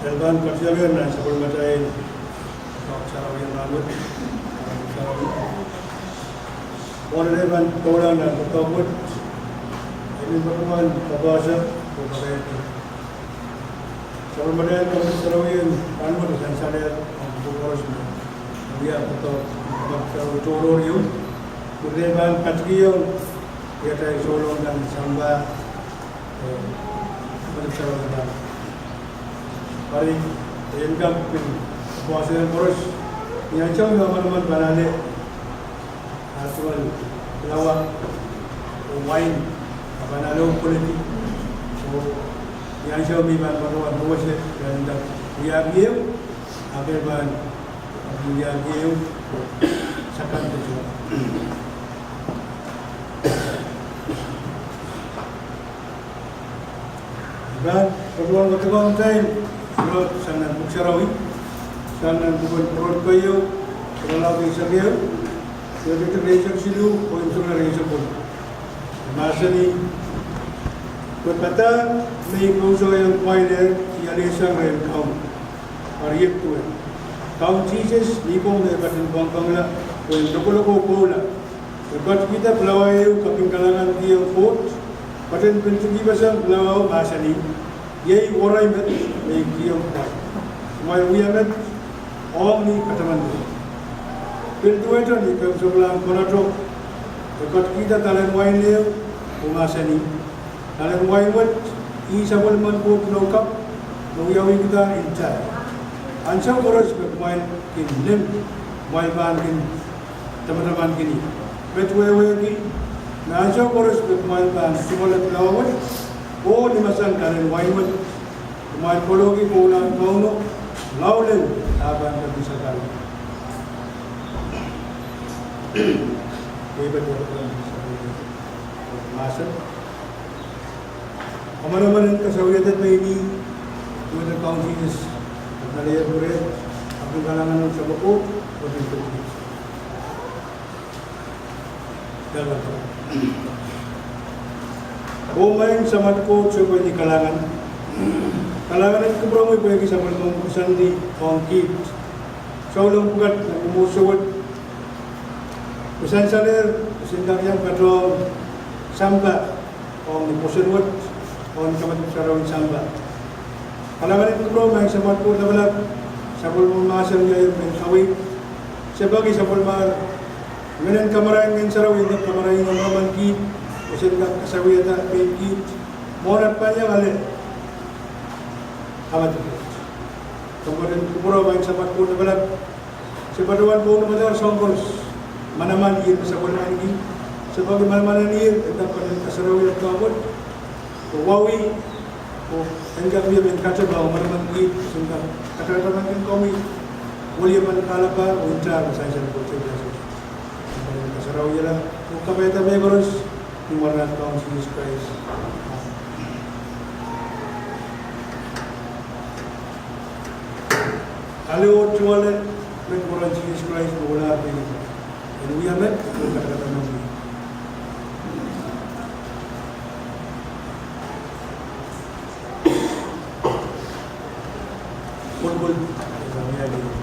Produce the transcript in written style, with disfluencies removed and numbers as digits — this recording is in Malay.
Elban Katsiagan na sa Pulmatay Sarawian Ramut Polarevan Tolan na Katawut ini berteman Kabasa Pulmatay sa Pulmatay Sarawian Ramut dan Sadar Pulporos dia atau Toror yun Pulrevan Katsiagan dia dari Solo dan Samba Sarawian Ramut hari income pin kuasa boros yang jauh nama-nama banane asal lawa wine banalo politik so yang jauh biman baruan boros dan dia game agar ban dia game sakan tu dan perluan keteguhan time Surat Sanan Buksarawi, Sanan Bukan Perut Kayu, Kalau Isabiyo, Jadi Terlesak Silu, Poin Surat Resak Pun. Masa ni, berkata, May Kauso yang Pailer, Yalesa Rail Kaum, Ariyak Tuan. Kaum Jesus, Nipong Dari Patin Bangkangla, Poin Loko-Loko Pola. Lepas kita pelawai kaping kalangan dia Port, Patin Pintugi Basang Pelawai Masa ni, Yai orang met, yai kiam kuat. Semua yang met, orang ni kataman tu. Pintu itu ni kalau sebelah konato, dekat kita talan wine dia, umasa ni. Talan wine met, I sabal man ko pinokap, nungyawi kita incar. Ansau boros bermain kin lim, main ban kin teman-teman kini. Betwe ki, na ansau boros bermain ban simulat lawan. Oh, ni masang kalian waimat, main pologi pulang kauno, laulen aban bisa kali. Hebat orang masuk. Aman-aman kesawiatan ini, kita kaum Jesus, nalaya boleh, aku kalangan sa buku, begitu. Dalam. Bumain sama ko coba di kalangan. Kalangan itu beramai bagi sama mengkusan di kongkit. Saulang bukan musuh. Pesan saler sindang yang patrol samba. Om di musuh. Om kamat sarawin samba. Kalangan itu beramai sama ko dalam sabul memasang jaya mengkawin. Sebagai sabul mar. Menan kamarain dengan sarawin dan kamarain yang raman kit. Usin ka kasawiyata pengkit morat pa niya kali amat itu kemudian kuburo main sapat ko na balat sepaduan po na madar songkos manaman iyan sa buwan ini sebagai manaman iyan ito pa rin kasarawin at kamot wawi o hanggang niya may katrabaho manaman iyan sungka katrabaho ng kami wali man kalapa o intra masaya sa po kasarawin lang kung kapay-tabay baros Imaran kaum Jesus Christ. Kalau jualan dengan Jesus Christ bola apa ini? Jadi we are met kata-kata Nabi. Pun kami ada.